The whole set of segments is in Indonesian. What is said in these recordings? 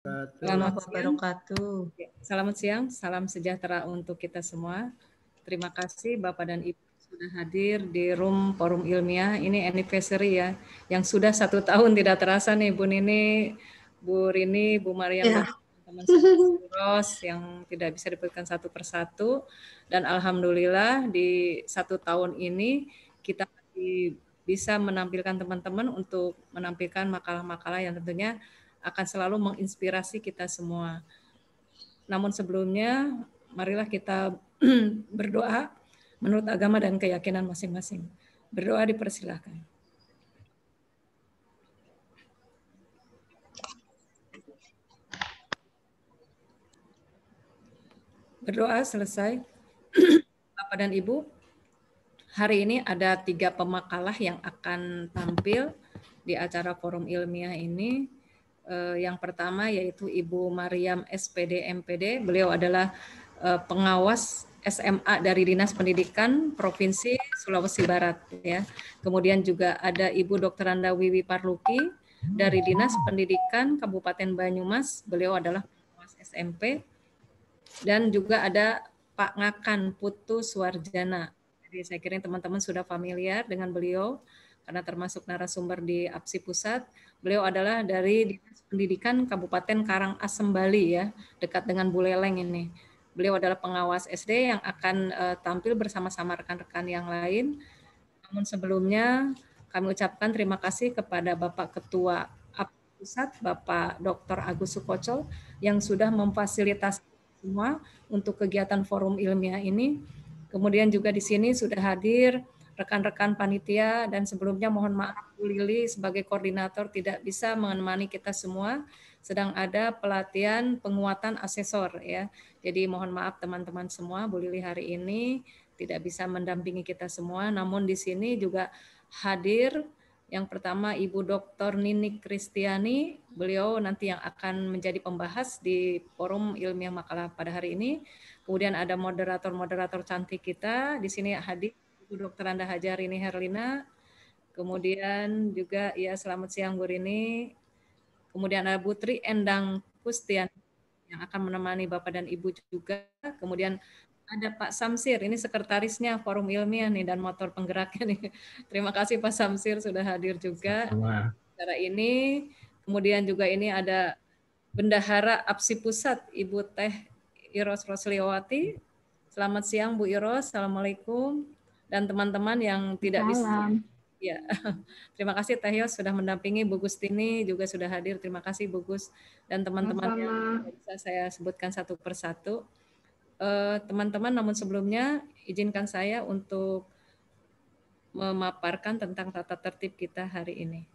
Selamat wabarakatuh. Selamat siang, salam sejahtera untuk kita semua. Terima kasih Bapak dan Ibu sudah hadir di room forum ilmiah. Ini anniversary ya, yang sudah 1 tahun tidak terasa nih Bu Nini, Bu Rini, Bu Mariam, dan teman-teman Ros yang tidak bisa diberikan satu persatu. Dan Alhamdulillah di 1 tahun ini kita bisa menampilkan teman-teman untuk menampilkan makalah-makalah yang tentunya akan selalu menginspirasi kita semua. Namun sebelumnya, marilah kita berdoa menurut agama dan keyakinan masing-masing. Berdoa dipersilahkan. Berdoa selesai. Bapak dan Ibu, hari ini ada 3 pemakalah yang akan tampil di acara forum ilmiah ini. Yang pertama yaitu Ibu Mariam SPD MPD. Beliau adalah pengawas SMA dari Dinas Pendidikan Provinsi Sulawesi Barat ya. Kemudian juga ada Ibu Dr. Anda Wiwi Parluki dari Dinas Pendidikan Kabupaten Banyumas. Beliau adalah pengawas SMP. Dan juga ada Pak Ngakan Putu Suwarjana. Jadi saya kira teman-teman sudah familiar dengan beliau karena termasuk narasumber di APSI Pusat. Beliau adalah dari Dinas Pendidikan Kabupaten Karangasem Bali ya, dekat dengan Buleleng ini. Beliau adalah pengawas SD yang akan tampil bersama-sama rekan-rekan yang lain. Namun sebelumnya kami ucapkan terima kasih kepada Bapak Ketua APSI Pusat, Bapak Dr. Agus Sukoco yang sudah memfasilitasi semua untuk kegiatan forum ilmiah ini. Kemudian juga di sini sudah hadir rekan-rekan panitia dan sebelumnya mohon maaf Bu Lili sebagai koordinator tidak bisa menemani kita semua, sedang ada pelatihan penguatan asesor ya. Jadi mohon maaf teman-teman semua, Bu Lili hari ini tidak bisa mendampingi kita semua, namun di sini juga hadir yang pertama Ibu Dr. Nini Kristiani, beliau nanti yang akan menjadi pembahas di forum ilmiah makalah pada hari ini. Kemudian ada moderator-moderator cantik kita, di sini hadir Ibu Dr. Anda Hajarini Herlina, kemudian juga ya selamat siang Bu Rini, kemudian ada Putri Endang Kustian yang akan menemani Bapak dan Ibu juga, kemudian ada Pak Samsir, ini sekretarisnya forum ilmiah nih dan motor penggeraknya nih. Terima kasih Pak Samsir sudah hadir juga acara ini. Kemudian juga ini ada Bendahara APSI Pusat Ibu Teh Iros Rosliawati. Selamat siang Bu Iros, Assalamualaikum. Dan teman-teman yang tidak bisa. Ya, terima kasih Teh Yos sudah mendampingi, Bu Gustini juga sudah hadir. Terima kasih Bu Gus dan teman-teman yang bisa saya sebutkan satu persatu. Teman-teman, namun sebelumnya izinkan saya untuk memaparkan tentang tata tertib kita hari ini.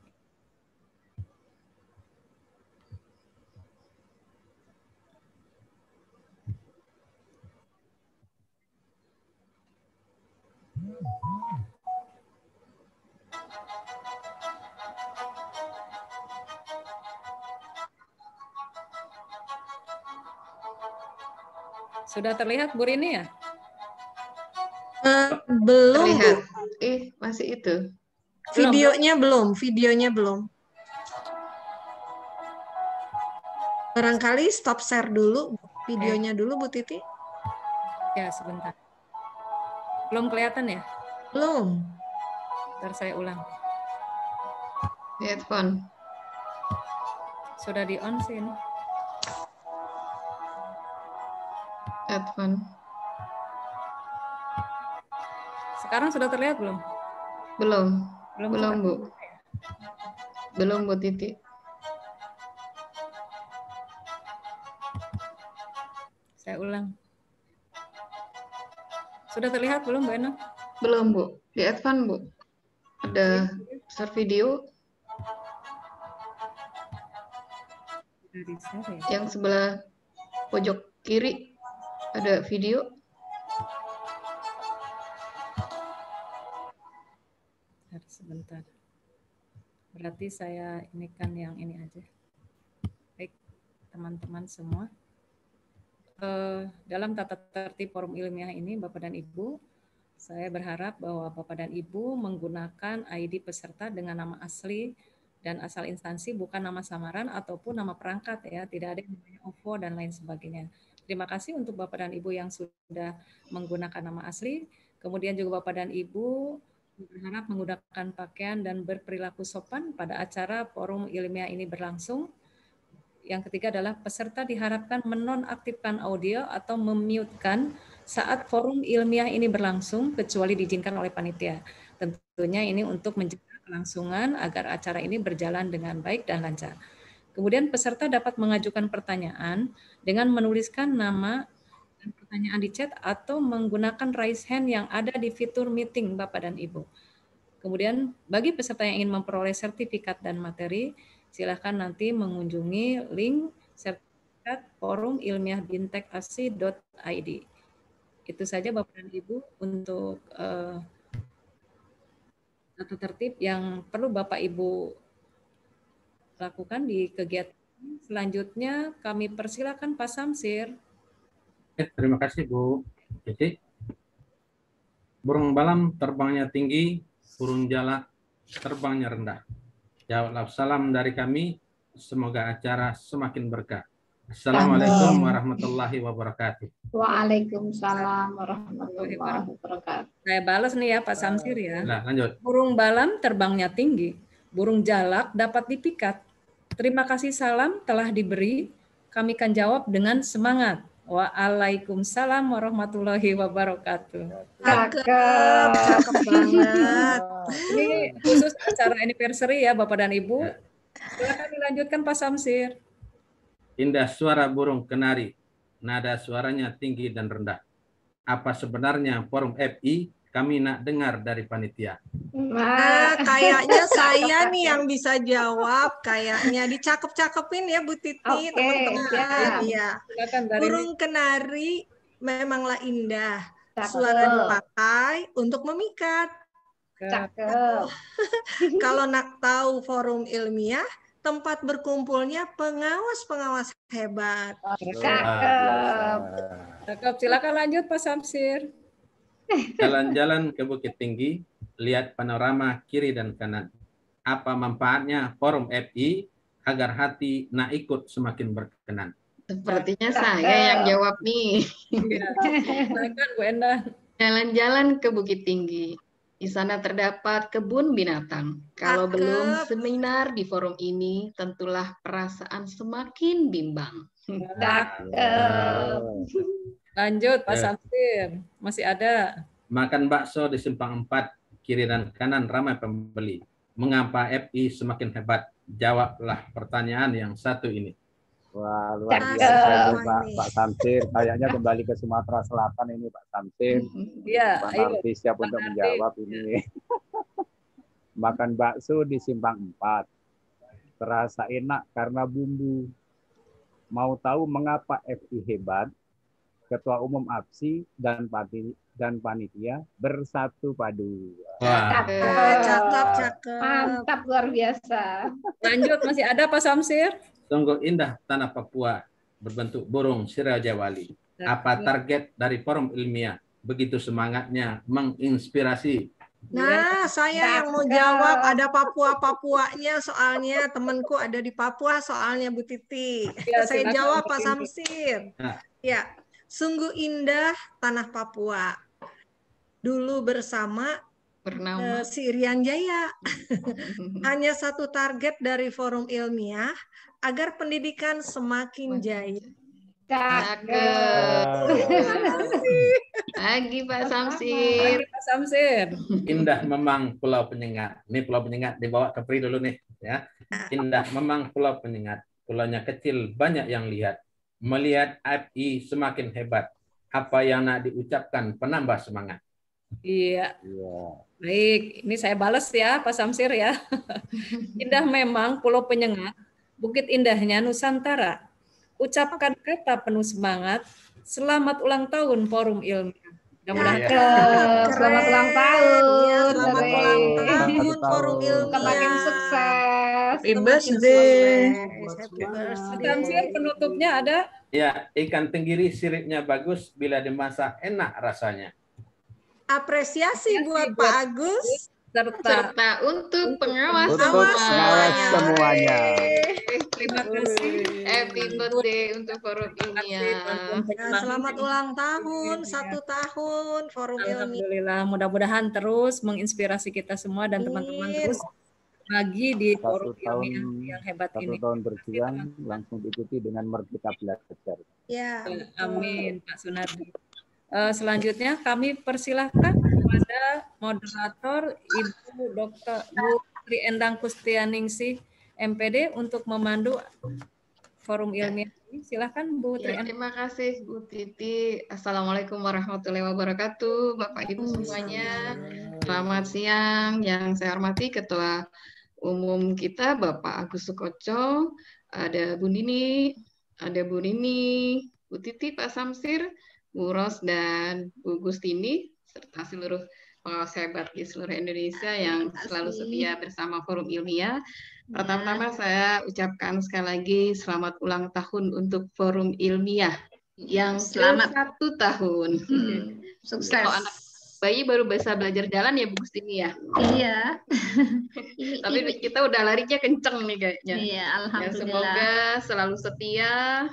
Sudah terlihat Bu Rini ya? Belum terlihat. Masih itu. Videonya belum. Barangkali stop share dulu videonya dulu Bu Titi. Ya, sebentar. Belum kelihatan ya? Belum. Ntar saya ulang. Headphone. Sudah di on sih ini. Headphone. Sekarang sudah terlihat belum? Belum Bu. Belum Bu Titi. Saya ulang. Sudah terlihat belum Bu Eno? Belum Bu. Di headphone Bu. Ada share video. Yang sebelah pojok kiri ada video. Sebentar. Berarti saya ini kan yang ini aja. Baik, teman-teman semua. Dalam tata tertib forum ilmiah ini, Bapak dan Ibu, saya berharap bahwa Bapak dan Ibu menggunakan ID peserta dengan nama asli dan asal instansi bukan nama samaran ataupun nama perangkat ya, tidak ada yang namanya OVO dan lain sebagainya. Terima kasih untuk Bapak dan Ibu yang sudah menggunakan nama asli. Kemudian juga Bapak dan Ibu berharap menggunakan pakaian dan berperilaku sopan pada acara forum ilmiah ini berlangsung. Yang ketiga adalah peserta diharapkan menonaktifkan audio atau memute-kan saat forum ilmiah ini berlangsung kecuali diizinkan oleh panitia. Tentunya ini untuk menjaga kelangsungan agar acara ini berjalan dengan baik dan lancar. Kemudian peserta dapat mengajukan pertanyaan dengan menuliskan nama dan pertanyaan di chat atau menggunakan raise hand yang ada di fitur meeting Bapak dan Ibu. Kemudian bagi peserta yang ingin memperoleh sertifikat dan materi, silakan nanti mengunjungi link sertifikat forum ilmiah bintekasi.id. Itu saja Bapak dan Ibu untuk tata tertib yang perlu Bapak Ibu lakukan di kegiatan. Selanjutnya kami persilakan Pak Samsir. Terima kasih Bu Cici. Burung balam terbangnya tinggi, burung jalak terbangnya rendah. Jawab salam dari kami, semoga acara semakin berkah. Assalamualaikum warahmatullahi wabarakatuh. Waalaikumsalam warahmatullahi wabarakatuh. Saya balas nih ya Pak Samsir ya. Nah, lanjut. Burung balam terbangnya tinggi, burung jalak dapat dipikat. Terima kasih salam telah diberi, kami akan jawab dengan semangat. Waalaikumsalam warahmatullahi wabarakatuh. Cakep banget. Ini khusus acara anniversary ya Bapak dan Ibu. Silakan dilanjutkan Pak Samsir. Indah suara burung kenari, nada suaranya tinggi dan rendah. Apa sebenarnya forum FI? Kami nak dengar dari panitia. Nah, kayaknya saya nih yang bisa jawab. Kayaknya dicakep-cakepin ya Bu Titi, teman-teman. Iya. Burung kenari memanglah indah. Suara dipakai untuk memikat. Cakep. Kalau nak tahu forum ilmiah, tempat berkumpulnya pengawas-pengawas hebat. Cakep. Cakep. Silakan lanjut Pak Samsir. Jalan-jalan ke Bukit Tinggi, lihat panorama kiri dan kanan. Apa manfaatnya forum FI agar hati nak ikut semakin berkenan? Sepertinya saya yang jawab nih. Silakan Bu Endah. Jalan-jalan ke Bukit Tinggi. Di sana terdapat kebun binatang. Kalau belum seminar di forum ini, tentulah perasaan semakin bimbang. Lanjut Pak Samsir. Masih ada. Makan bakso di Simpang 4, kiri dan kanan ramai pembeli. Mengapa FI semakin hebat? Jawablah pertanyaan yang satu ini. Wah, luar biasa Pak Samsir. Kayaknya kembali ke Sumatera Selatan ini Pak Samsir. Iya, Pak Narti siap untuk menjawab ini. Makan bakso di Simpang 4. Terasa enak karena bumbu. Mau tahu mengapa FI hebat? Ketua Umum APSI dan panitia bersatu padu. Cakep. Mantap, luar biasa. Lanjut, masih ada Pak Samsir? Sungguh indah tanah Papua berbentuk burung sirajawali. Apa target dari forum ilmiah? Begitu semangatnya menginspirasi. Nah, saya yang mau jawab. Ada Papua-Papuanya soalnya. Temanku ada di Papua soalnya Bu Titi. Ya, saya jawab Pak Samsir. Ya, sungguh indah tanah Papua. Dulu bersama Bernama si Irian Jaya. Hanya satu target dari forum ilmiah agar pendidikan semakin jaya. Cakep. Lagi Pak Samsir. Pak Samsir. Indah memang Pulau Penyengat. Ini Pulau Penyengat dibawa ke Pri dulu nih, ya. Indah memang Pulau Penyengat. Pulaunya kecil, banyak yang lihat. Melihat FI semakin hebat. Apa yang nak diucapkan penambah semangat. Iya. Baik, ini saya balas ya Pak Samsir ya. Indah memang Pulau Penyengat, bukit indahnya Nusantara. Ucapkan kata penuh semangat, selamat ulang tahun forum ilmiah. Selamat ulang tahun. Selamat ulang tahun forum ilmiah. Semakin sukses. Happy birthday. Samsir penutupnya ada? Ya, ikan tenggiri siripnya bagus, bila dimasak enak rasanya. Apresiasi buat Pak Agus. serta untuk pengawas semuanya. Terima kasih. Happy birthday untuk Forum Ilmiah. Selamat ulang tahun, 1 tahun Forum Ilmiah. Alhamdulillah, mudah-mudahan terus menginspirasi kita semua dan teman-teman terus bagi di Forum Ilmiah yang hebat ini. 1 tahun berjuang langsung diikuti dengan Merdeka Belajar. Ya. Amin, Pak Sunardi. Selanjutnya kami persilahkan kepada moderator Ibu Dr. Bu Tri Endang Kustianingsih MPD untuk memandu Forum Ilmiah ini. Silahkan Bu Tri Endang. Terima kasih Bu Titi. Assalamualaikum warahmatullahi wabarakatuh. Bapak Ibu semuanya. Selamat siang. Yang saya hormati Ketua Umum kita Bapak Agus Sukoco, ada Bu Nini, ada Bu Rini, Bu Titi, Pak Samsir, Bu Ros dan Bu Gustini, serta seluruh pengawas hebat di seluruh Indonesia yang selalu setia bersama Forum Ilmiah. Pertama-tama saya ucapkan sekali lagi selamat ulang tahun untuk Forum Ilmiah yang ke-1 tahun. Sukses. Kalau anak bayi baru bisa belajar jalan ya Bu Gustini ya? Iya. Tapi kita udah larinya kenceng nih kayaknya. Iya, alhamdulillah. Ya, semoga selalu setia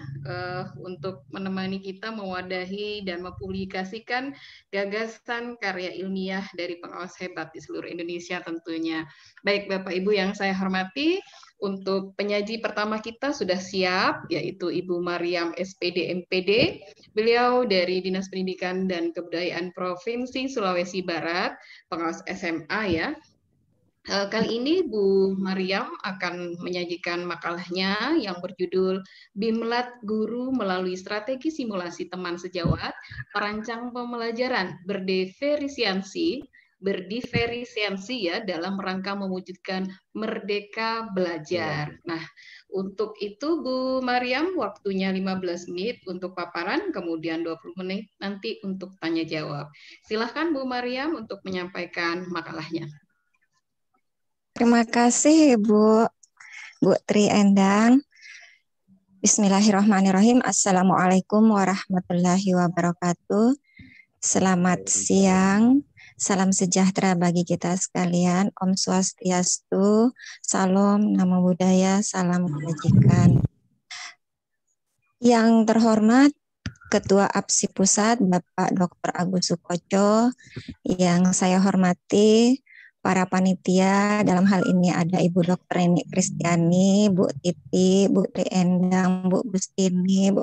untuk menemani kita mewadahi dan mempublikasikan gagasan karya ilmiah dari pengawas hebat di seluruh Indonesia tentunya. Baik Bapak Ibu yang saya hormati, untuk penyaji pertama kita sudah siap, yaitu Ibu Mariam SPD MPD. Beliau dari Dinas Pendidikan dan Kebudayaan Provinsi Sulawesi Barat, pengawas SMA ya. Kali ini Bu Mariam akan menyajikan makalahnya yang berjudul Bimlat Guru Melalui Strategi Simulasi Teman Sejawat, Perancang Pembelajaran Berdiferensiasi ya dalam rangka mewujudkan Merdeka Belajar. Nah, untuk itu Bu Mariam waktunya 15 menit untuk paparan, kemudian 20 menit nanti untuk tanya jawab. Silahkan Bu Mariam untuk menyampaikan makalahnya. Terima kasih Bu Tri Endang. Bismillahirrahmanirrahim. Assalamualaikum warahmatullahi wabarakatuh. Selamat siang. Salam sejahtera bagi kita sekalian. Om Swastiastu, Salam, Namo Buddhaya, Salam Kebajikan. Yang terhormat Ketua APSI Pusat, Bapak Dr. Agus Sukoco, yang saya hormati, para panitia, dalam hal ini ada Ibu Dr. Rini Kristiani, Bu Titi, Bu Tri Endang, Bu Gustini, Bu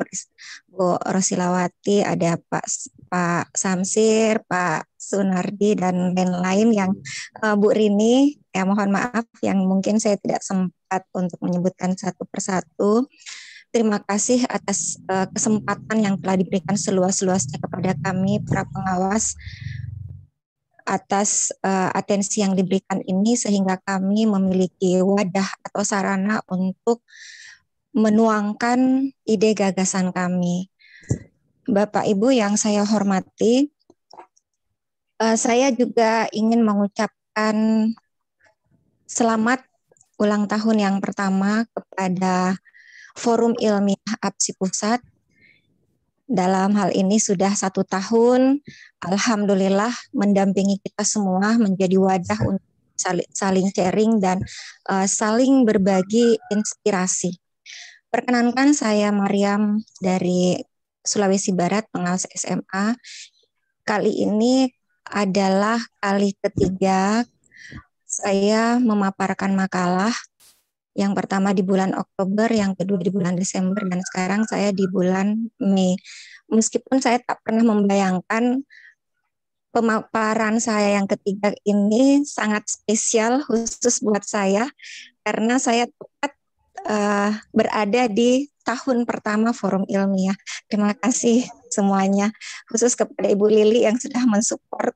Rosilawati, ada Pak Samsir, Pak Sunardi, dan lain-lain yang Bu Rini, ya mohon maaf yang mungkin saya tidak sempat untuk menyebutkan satu persatu. Terima kasih atas kesempatan yang telah diberikan seluas-luasnya kepada kami, para pengawas, atas atensi yang diberikan ini sehingga kami memiliki wadah atau sarana untuk menuangkan ide gagasan kami. Bapak Ibu yang saya hormati, saya juga ingin mengucapkan selamat ulang tahun yang pertama kepada Forum Ilmiah APSI Pusat. Dalam hal ini sudah 1 tahun, alhamdulillah mendampingi kita semua menjadi wadah untuk saling sharing dan saling berbagi inspirasi. Perkenankan saya Mariam dari Sulawesi Barat, pengawas SMA. Kali ini adalah kali ketiga saya memaparkan makalah. Yang pertama di bulan Oktober, yang kedua di bulan Desember, dan sekarang saya di bulan Mei. Meskipun saya tak pernah membayangkan pemaparan saya yang ketiga ini sangat spesial khusus buat saya, karena saya tepat berada di tahun pertama Forum Ilmiah. Terima kasih semuanya, khusus kepada Ibu Lili yang sudah mensupport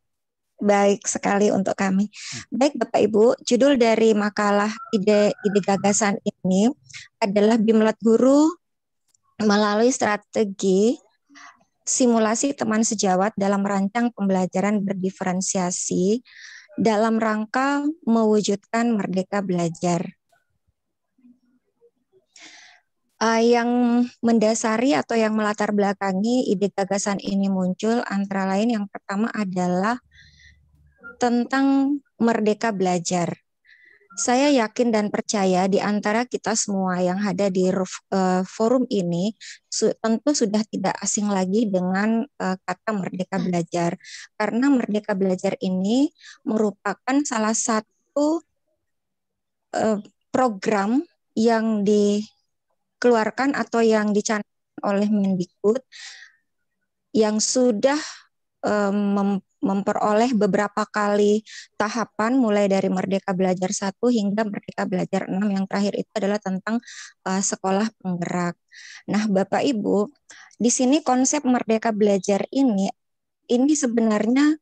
baik sekali untuk kami. Baik Bapak Ibu, judul dari makalah ide gagasan ini adalah Bimlat Guru Melalui Strategi Simulasi Teman Sejawat dalam Merancang Pembelajaran Berdiferensiasi dalam rangka mewujudkan Merdeka Belajar. Yang mendasari atau yang melatar belakangi ide gagasan ini muncul antara lain yang pertama adalah tentang Merdeka Belajar. Saya yakin dan percaya di antara kita semua yang ada di forum ini tentu sudah tidak asing lagi dengan kata Merdeka Belajar. Karena Merdeka Belajar ini merupakan salah satu program yang dikeluarkan atau yang dicanangkan oleh Mendikbud yang sudah memperoleh beberapa kali tahapan mulai dari Merdeka Belajar 1 hingga Merdeka Belajar 6 yang terakhir itu adalah tentang sekolah penggerak. Nah, Bapak Ibu, di sini konsep Merdeka Belajar ini sebenarnya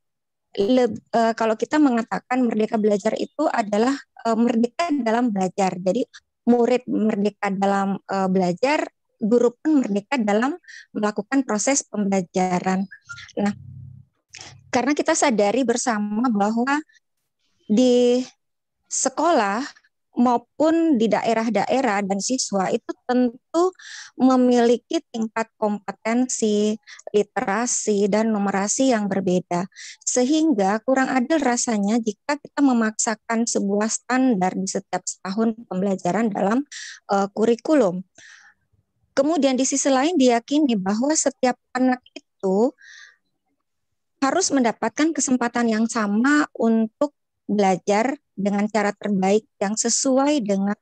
kalau kita mengatakan Merdeka Belajar itu adalah merdeka dalam belajar. Jadi murid merdeka dalam belajar, guru pun merdeka dalam melakukan proses pembelajaran. Nah, karena kita sadari bersama bahwa di sekolah maupun di daerah-daerah dan siswa itu tentu memiliki tingkat kompetensi, literasi, dan numerasi yang berbeda. Sehingga kurang adil rasanya jika kita memaksakan sebuah standar di setiap tahun pembelajaran dalam kurikulum. Kemudian di sisi lain diyakini bahwa setiap anak itu harus mendapatkan kesempatan yang sama untuk belajar dengan cara terbaik yang sesuai dengan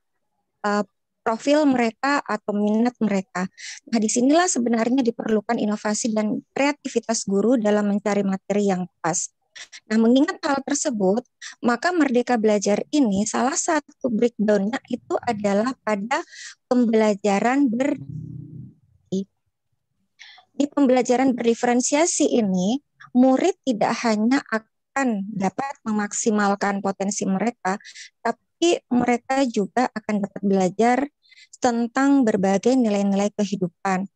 profil mereka atau minat mereka. Nah, disinilah sebenarnya diperlukan inovasi dan kreativitas guru dalam mencari materi yang pas. Nah, mengingat hal tersebut, maka Merdeka Belajar ini salah satu breakdown-nya itu adalah pada pembelajaran di pembelajaran berdiferensiasi ini, murid tidak hanya akan dapat memaksimalkan potensi mereka, tapi mereka juga akan dapat belajar tentang berbagai nilai-nilai kehidupan.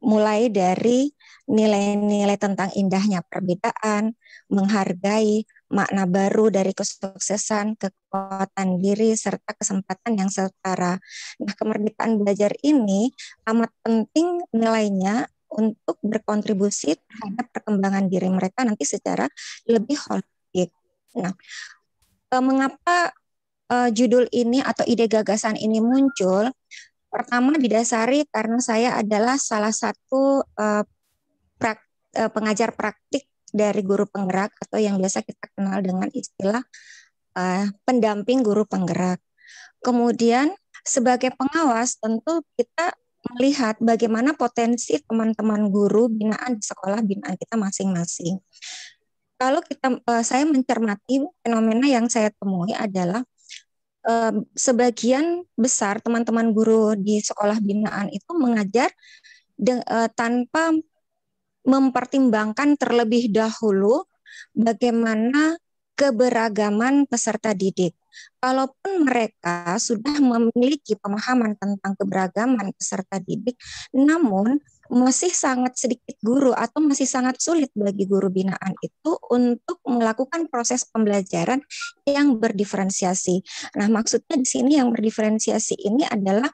Mulai dari nilai-nilai tentang indahnya perbedaan, menghargai, makna baru dari kesuksesan, kekuatan diri, serta kesempatan yang setara. Nah, kemerdekaan belajar ini amat penting nilainya untuk berkontribusi terhadap perkembangan diri mereka nanti secara lebih holistik. Nah, mengapa judul ini atau ide gagasan ini muncul? Pertama didasari karena saya adalah salah satu pengajar praktik dari guru penggerak atau yang biasa kita kenal dengan istilah pendamping guru penggerak. Kemudian sebagai pengawas tentu kita melihat bagaimana potensi teman-teman guru binaan di sekolah binaan kita masing-masing. Kalau saya mencermati fenomena yang saya temui adalah sebagian besar teman-teman guru di sekolah binaan itu mengajar tanpa mempertimbangkan terlebih dahulu bagaimana keberagaman peserta didik. Kalaupun mereka sudah memiliki pemahaman tentang keberagaman peserta didik, namun masih sangat sedikit guru atau masih sangat sulit bagi guru binaan itu untuk melakukan proses pembelajaran yang berdiferensiasi. Nah, maksudnya di sini yang berdiferensiasi ini adalah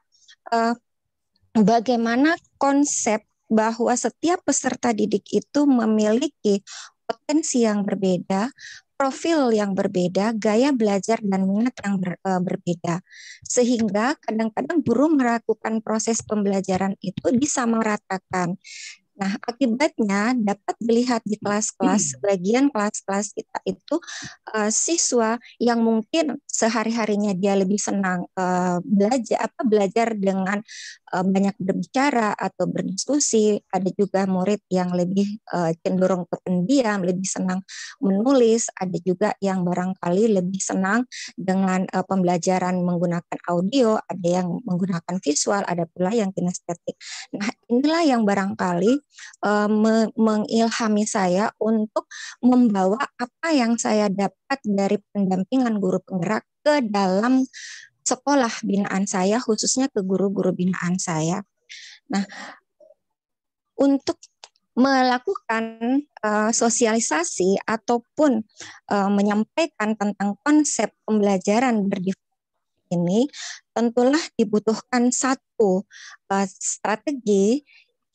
bagaimana konsep bahwa setiap peserta didik itu memiliki potensi yang berbeda, profil yang berbeda, gaya belajar dan minat yang berbeda. Sehingga kadang-kadang guru melakukan proses pembelajaran itu disamaratakan. Nah, akibatnya dapat dilihat di kelas-kelas, sebagian kelas-kelas kita itu siswa yang mungkin sehari-harinya dia lebih senang belajar dengan banyak berbicara atau berdiskusi. Ada juga murid yang lebih cenderung ke pendiam, lebih senang menulis. Ada juga yang barangkali lebih senang dengan pembelajaran menggunakan audio, ada yang menggunakan visual, ada pula yang kinestetik. Nah, inilah yang barangkali mengilhami saya untuk membawa apa yang saya dapat dari pendampingan guru penggerak ke dalam sekolah binaan saya, khususnya ke guru-guru binaan saya. Nah, untuk melakukan sosialisasi ataupun menyampaikan tentang konsep pembelajaran berdiferensiasi ini, tentulah dibutuhkan satu strategi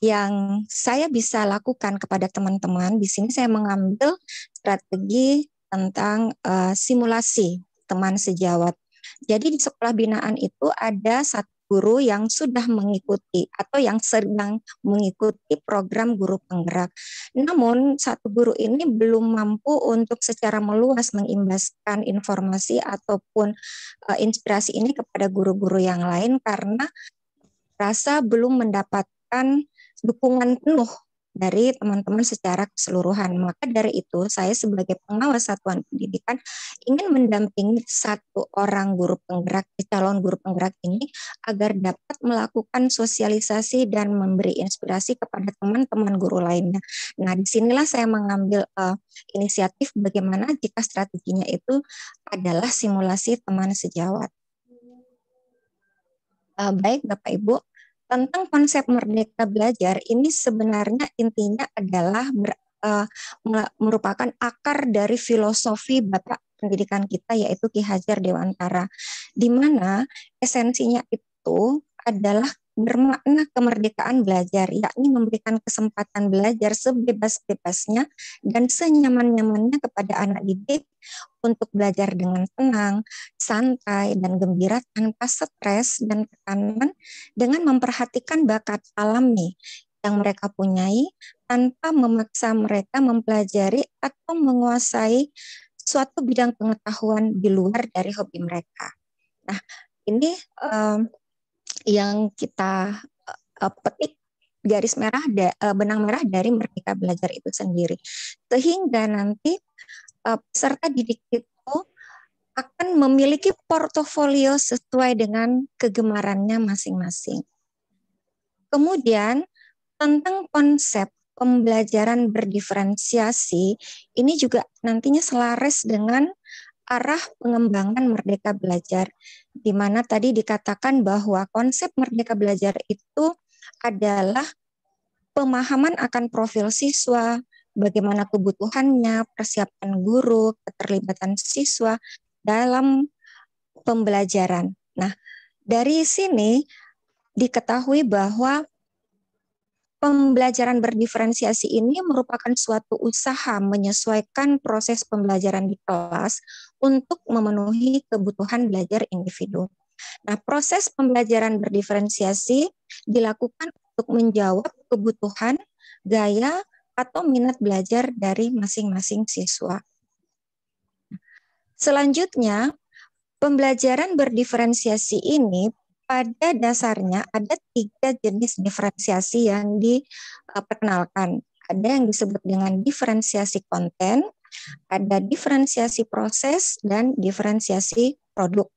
yang saya bisa lakukan kepada teman-teman. Di sini saya mengambil strategi tentang simulasi teman sejawat. Jadi di sekolah binaan itu ada satu guru yang sudah mengikuti atau yang sedang mengikuti program guru penggerak. Namun satu guru ini belum mampu untuk secara meluas mengimbaskan informasi ataupun inspirasi ini kepada guru-guru yang lain karena rasa belum mendapatkan dukungan penuh dari teman-teman secara keseluruhan. Maka dari itu saya sebagai pengawas satuan pendidikan ingin mendampingi satu orang guru penggerak, calon guru penggerak ini agar dapat melakukan sosialisasi dan memberi inspirasi kepada teman-teman guru lainnya. Nah, disinilah saya mengambil inisiatif bagaimana jika strateginya itu adalah simulasi teman sejawat. Baik Bapak Ibu, tentang konsep merdeka belajar ini sebenarnya intinya adalah merupakan akar dari filosofi Bapak pendidikan kita yaitu Ki Hajar Dewantara, di mana esensinya itu adalah bermakna kemerdekaan belajar, yakni memberikan kesempatan belajar sebebas-bebasnya dan senyaman-nyamannya kepada anak didik untuk belajar dengan tenang, santai, dan gembira tanpa stres dan tekanan dengan memperhatikan bakat alami yang mereka punyai tanpa memaksa mereka mempelajari atau menguasai suatu bidang pengetahuan di luar dari hobi mereka. Nah, ini yang kita petik garis merah, benang merah dari Merdeka Belajar itu sendiri. Sehingga nanti peserta didik itu akan memiliki portofolio sesuai dengan kegemarannya masing-masing. Kemudian tentang konsep pembelajaran berdiferensiasi, ini juga nantinya selaras dengan arah pengembangan Merdeka Belajar, di mana tadi dikatakan bahwa konsep Merdeka Belajar itu adalah pemahaman akan profil siswa, bagaimana kebutuhannya, persiapan guru, keterlibatan siswa dalam pembelajaran. Nah, dari sini diketahui bahwa pembelajaran berdiferensiasi ini merupakan suatu usaha menyesuaikan proses pembelajaran di kelas untuk memenuhi kebutuhan belajar individu. Nah, proses pembelajaran berdiferensiasi dilakukan untuk menjawab kebutuhan, gaya, atau minat belajar dari masing-masing siswa. Selanjutnya, pembelajaran berdiferensiasi ini pada dasarnya ada 3 jenis diferensiasi yang diperkenalkan. Ada yang disebut dengan diferensiasi konten, ada diferensiasi proses, dan diferensiasi produk.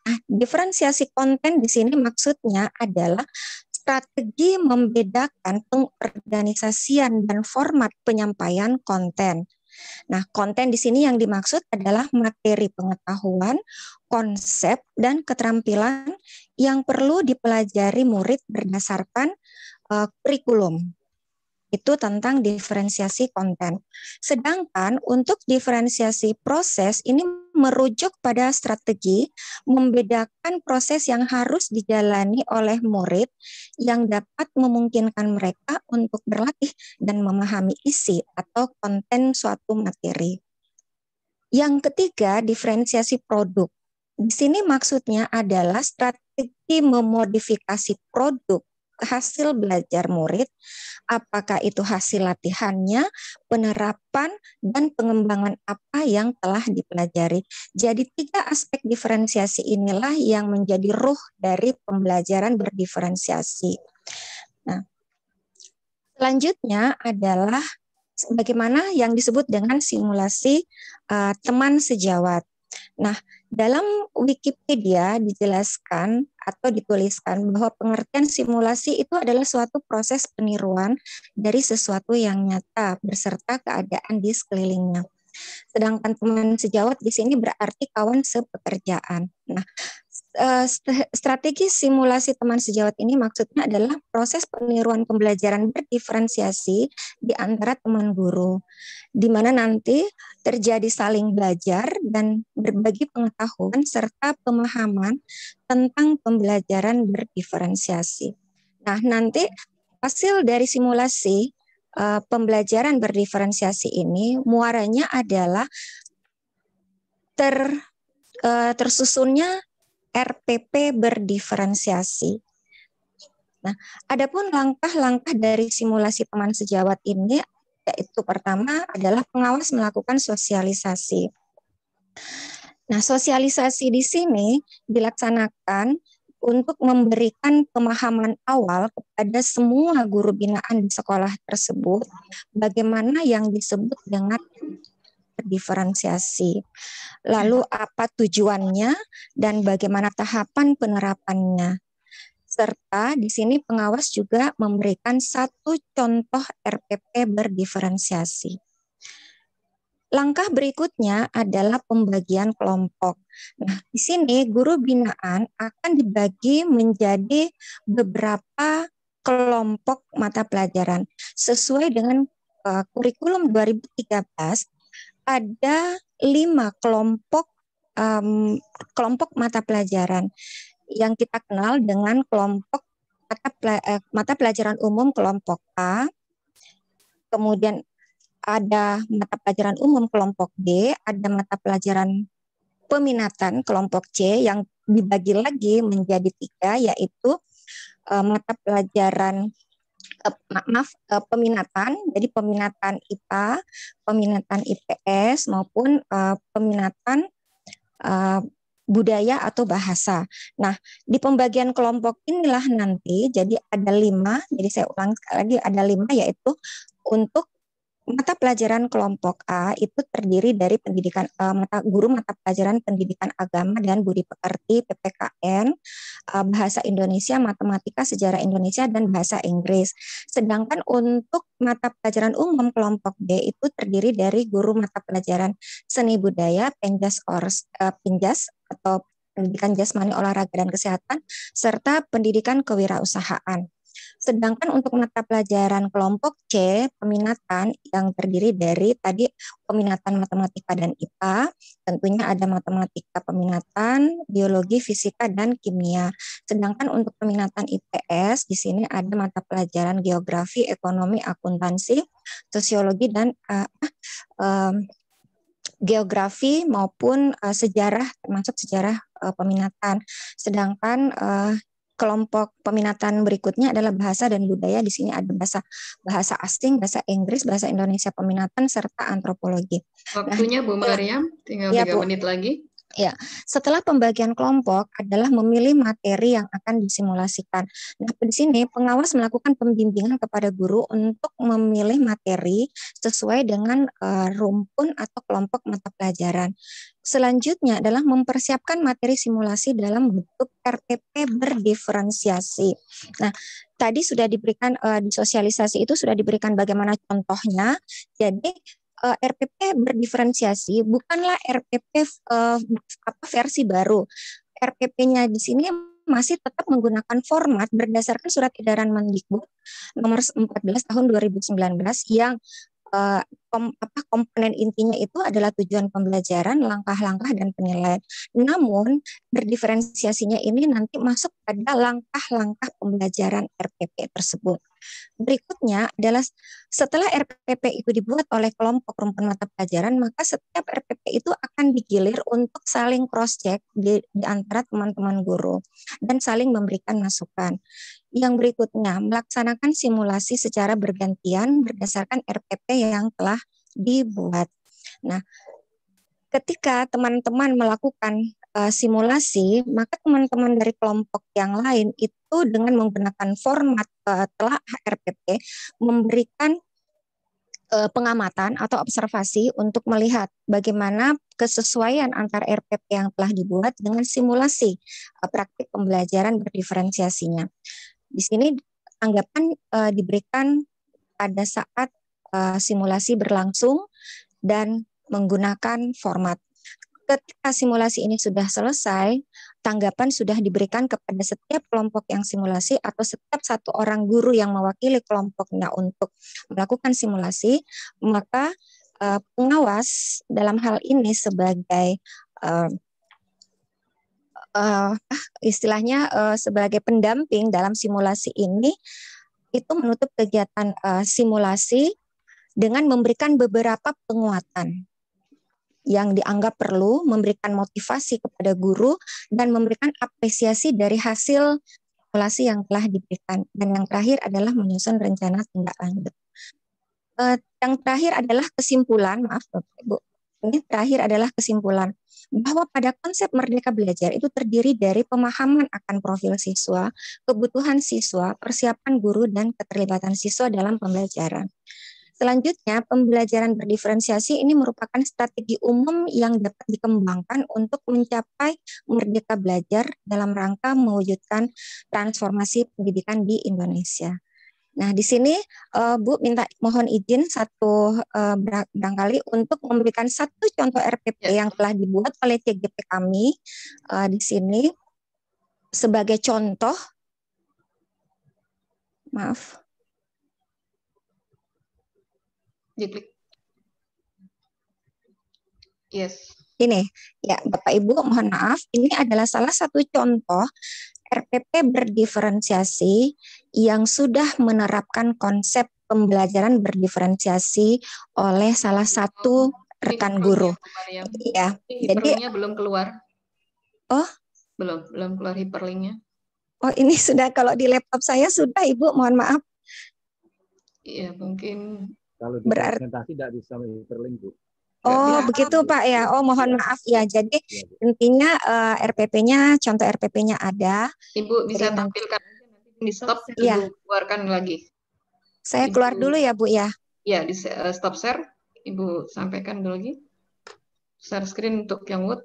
Nah, diferensiasi konten di sini maksudnya adalah strategi membedakan pengorganisasian dan format penyampaian konten. Nah, konten di sini yang dimaksud adalah materi pengetahuan, konsep, dan keterampilan yang perlu dipelajari murid berdasarkan kurikulum. Itu tentang diferensiasi konten. Sedangkan untuk diferensiasi proses ini merujuk pada strategi membedakan proses yang harus dijalani oleh murid yang dapat memungkinkan mereka untuk berlatih dan memahami isi atau konten suatu materi. Yang ketiga, diferensiasi produk. Di sini maksudnya adalah strategi memodifikasi produk hasil belajar murid, apakah itu hasil latihannya, penerapan, dan pengembangan apa yang telah dipelajari. Jadi 3 aspek diferensiasi inilah yang menjadi ruh dari pembelajaran berdiferensiasi. Nah, selanjutnya adalah bagaimana yang disebut dengan simulasi teman sejawat. Nah, dalam Wikipedia dijelaskan atau dituliskan bahwa pengertian simulasi itu adalah suatu proses peniruan dari sesuatu yang nyata beserta keadaan di sekelilingnya. Sedangkan teman sejawat di sini berarti kawan sepekerjaan. Nah, strategi simulasi teman sejawat ini maksudnya adalah proses peniruan pembelajaran berdiferensiasi di antara teman guru, di mana nanti terjadi saling belajar dan berbagi pengetahuan serta pemahaman tentang pembelajaran berdiferensiasi. Nah, nanti hasil dari simulasi pembelajaran berdiferensiasi ini muaranya adalah tersusunnya RPP berdiferensiasi. Nah, adapun langkah-langkah dari simulasi teman sejawat ini, yaitu pertama adalah pengawas melakukan sosialisasi. Nah, sosialisasi di sini dilaksanakan untuk memberikan pemahaman awal kepada semua guru binaan di sekolah tersebut bagaimana yang disebut dengan diferensiasi. Lalu apa tujuannya dan bagaimana tahapan penerapannya. Serta di sini pengawas juga memberikan satu contoh RPP berdiferensiasi. Langkah berikutnya adalah pembagian kelompok. Nah, di sini guru binaan akan dibagi menjadi beberapa kelompok mata pelajaran. Sesuai dengan kurikulum 2013, ada 5 kelompok mata pelajaran yang kita kenal dengan kelompok mata pelajaran umum kelompok A, kemudian ada mata pelajaran umum kelompok D, ada mata pelajaran peminatan kelompok C yang dibagi lagi menjadi 3, yaitu mata pelajaran peminatan, jadi peminatan IPA, peminatan IPS maupun peminatan budaya atau bahasa. Nah, di pembagian kelompok inilah nanti jadi ada 5, jadi saya ulang sekali lagi ada 5, yaitu untuk mata pelajaran kelompok A itu terdiri dari pendidikan guru mata pelajaran pendidikan agama dan budi pekerti PPKN, bahasa Indonesia, matematika, sejarah Indonesia dan bahasa Inggris. Sedangkan untuk mata pelajaran umum kelompok B itu terdiri dari guru mata pelajaran seni budaya, Penjas atau pendidikan jasmani, olahraga dan kesehatan serta pendidikan kewirausahaan. Sedangkan untuk mata pelajaran kelompok C, peminatan yang terdiri dari tadi peminatan matematika dan IPA, tentunya ada matematika peminatan, biologi, fisika, dan kimia. Sedangkan untuk peminatan IPS, di sini ada mata pelajaran geografi, ekonomi, akuntansi, sosiologi, dan geografi maupun sejarah, termasuk sejarah peminatan. Sedangkan kelompok peminatan berikutnya adalah bahasa dan budaya. Di sini ada bahasa asing, bahasa Inggris, bahasa Indonesia peminatan, serta antropologi. Waktunya Bu Mariam, tinggal 3 menit lagi. Ya, setelah pembagian kelompok adalah memilih materi yang akan disimulasikan. Nah, di sini pengawas melakukan pembimbingan kepada guru untuk memilih materi sesuai dengan rumpun atau kelompok mata pelajaran. Selanjutnya adalah mempersiapkan materi simulasi dalam bentuk RPP berdiferensiasi. Nah, tadi sudah diberikan di sosialisasi itu sudah diberikan bagaimana contohnya. Jadi RPP berdiferensiasi bukanlah RPP versi baru. RPP-nya di sini masih tetap menggunakan format berdasarkan Surat Edaran Mendikbud nomor 14 tahun 2019 yang komponen intinya itu adalah tujuan pembelajaran, langkah-langkah, dan penilaian. Namun, berdiferensiasinya ini nanti masuk pada langkah-langkah pembelajaran RPP tersebut. Berikutnya adalah setelah RPP itu dibuat oleh kelompok rumpun mata pelajaran, maka setiap RPP itu akan digilir untuk saling cross-check di antara teman-teman guru dan saling memberikan masukan. Yang berikutnya, melaksanakan simulasi secara bergantian berdasarkan RPP yang telah dibuat. Nah, ketika teman-teman melakukan simulasi, maka teman-teman dari kelompok yang lain itu dengan menggunakan format telah RPP memberikan pengamatan atau observasi untuk melihat bagaimana kesesuaian antar RPP yang telah dibuat dengan simulasi praktik pembelajaran berdiferensiasinya. Di sini tanggapan diberikan pada saat simulasi berlangsung dan menggunakan format. Ketika simulasi ini sudah selesai, tanggapan sudah diberikan kepada setiap kelompok yang simulasi atau setiap satu orang guru yang mewakili kelompoknya untuk melakukan simulasi, maka pengawas dalam hal ini sebagai istilahnya sebagai pendamping dalam simulasi ini itu menutup kegiatan simulasi dengan memberikan beberapa penguatan. yang dianggap perlu, memberikan motivasi kepada guru, dan memberikan apresiasi dari hasil evaluasi yang telah diberikan. Dan yang terakhir adalah menyusun rencana tindak lanjut. Yang terakhir adalah kesimpulan, maaf Bapak Ibu. Ini terakhir adalah kesimpulan bahwa pada konsep Merdeka Belajar itu terdiri dari pemahaman akan profil siswa, kebutuhan siswa, persiapan guru, dan keterlibatan siswa dalam pembelajaran. Selanjutnya, pembelajaran berdiferensiasi ini merupakan strategi umum yang dapat dikembangkan untuk mencapai Merdeka Belajar dalam rangka mewujudkan transformasi pendidikan di Indonesia. Nah, di sini Bu mohon izin barangkali untuk memberikan satu contoh RPP yang telah dibuat oleh CGP kami di sini sebagai contoh. Maaf. Yes. Ini ya Bapak Ibu mohon maaf, ini adalah salah satu contoh RPP berdiferensiasi yang sudah menerapkan konsep pembelajaran berdiferensiasi oleh salah satu rekan guru. Ya, jadi belum keluar. Oh, belum keluar hiperlinknya. Oh, ini sudah, kalau di laptop saya sudah, Ibu, mohon maaf. Iya, mungkin kalau di presentasi tidak bisa hiperlink, Bu. Oh, begitu Pak ya. Oh, mohon maaf ya. Jadi intinya RPP-nya, contoh RPP-nya ada. Ibu bisa tampilkan nanti di stop, ya. Ibu keluarkan lagi. Saya keluar dulu ya, Bu ya. Ya, di stop share. Ibu sampaikan dulu lagi. Share screen untuk yang Word.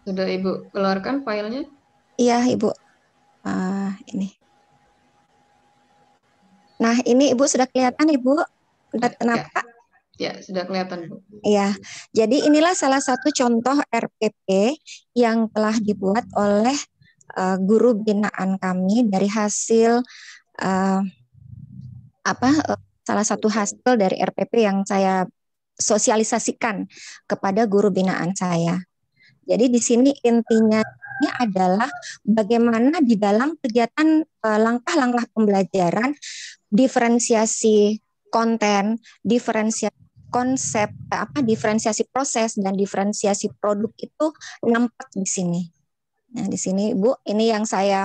Sudah Ibu keluarkan filenya? Iya, Ibu. Ini. Nah, ini Ibu sudah kelihatan, Ibu? Kenapa? Ya, sudah kelihatan, Bu. Iya. Jadi inilah salah satu contoh RPP yang telah dibuat oleh guru binaan kami dari hasil salah satu hasil dari RPP yang saya sosialisasikan kepada guru binaan saya. Jadi di sini intinya ini adalah bagaimana di dalam kegiatan langkah-langkah pembelajaran, diferensiasi konten, diferensiasi konsep, diferensiasi proses dan diferensiasi produk itu nampak di sini. Nah, di sini Bu, ini yang saya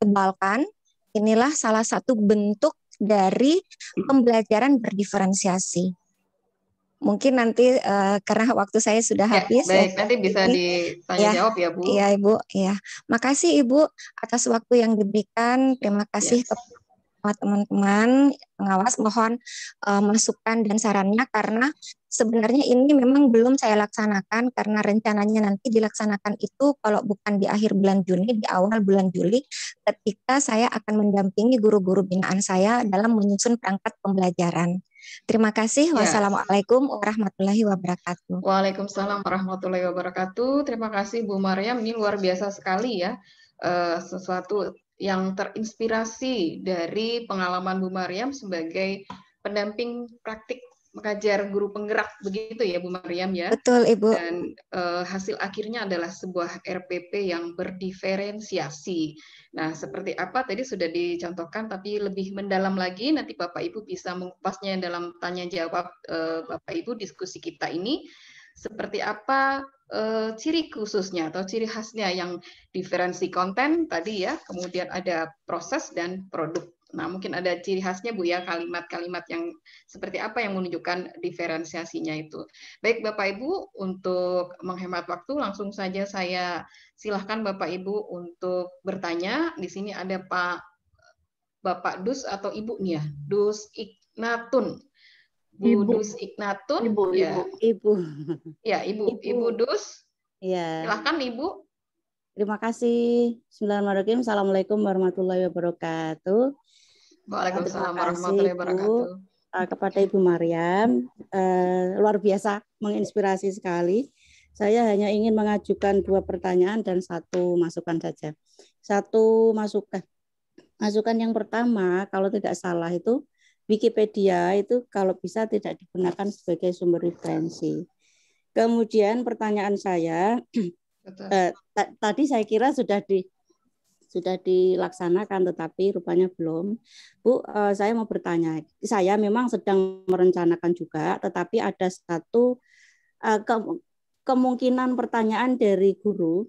tebalkan. Inilah salah satu bentuk dari pembelajaran berdiferensiasi. Mungkin nanti karena waktu saya sudah habis. Baik, nanti bisa ditanya jawab ya, Bu. Iya, Ibu. Ya. Makasih Ibu atas waktu yang diberikan. Terima kasih kepada teman-teman pengawas. Mohon masukan dan sarannya karena sebenarnya ini memang belum saya laksanakan karena rencananya nanti dilaksanakan itu kalau bukan di akhir bulan Juni, di awal bulan Juli ketika saya akan mendampingi guru-guru binaan saya dalam menyusun perangkat pembelajaran. Terima kasih. Wassalamualaikum warahmatullahi wabarakatuh. Waalaikumsalam warahmatullahi wabarakatuh. Terima kasih Bu Maryam. Ini luar biasa sekali ya. Sesuatu yang terinspirasi dari pengalaman Bu Maryam sebagai pendamping praktik mengajar guru penggerak, begitu ya Bu Maryam ya. Betul Ibu. Dan hasil akhirnya adalah sebuah RPP yang berdiferensiasi. Nah, seperti apa tadi sudah dicontohkan, tapi lebih mendalam lagi nanti Bapak Ibu bisa mengupasnya dalam tanya jawab Bapak Ibu diskusi kita ini. Seperti apa ciri khususnya atau ciri khasnya yang diferensi konten tadi ya, kemudian ada proses dan produk. Nah, mungkin ada ciri khasnya Bu ya, kalimat-kalimat yang seperti apa yang menunjukkan diferensiasinya itu. Baik Bapak Ibu, untuk menghemat waktu langsung saja saya silahkan Bapak Ibu untuk bertanya. Di sini ada Bapak Dus atau Ibu nih ya, Dus Ignatun. Bu Dus Ignatun. Ibu. Ya, Ibu Dus. Ya. Silahkan Ibu. Terima kasih. Bismillahirrahmanirrahim. Assalamualaikum warahmatullahi wabarakatuh. Waalaikumsalam warahmatullahi wabarakatuh. Kepada Ibu Maryam, luar biasa, menginspirasi sekali. Saya hanya ingin mengajukan 2 pertanyaan dan 1 masukan saja. 1 masukan yang pertama, kalau tidak salah itu Wikipedia itu kalau bisa tidak digunakan sebagai sumber referensi. Kemudian pertanyaan saya, tadi saya kira sudah dilaksanakan, tetapi rupanya belum. Bu, saya mau bertanya. Saya memang sedang merencanakan juga, tetapi ada satu kemungkinan pertanyaan dari guru.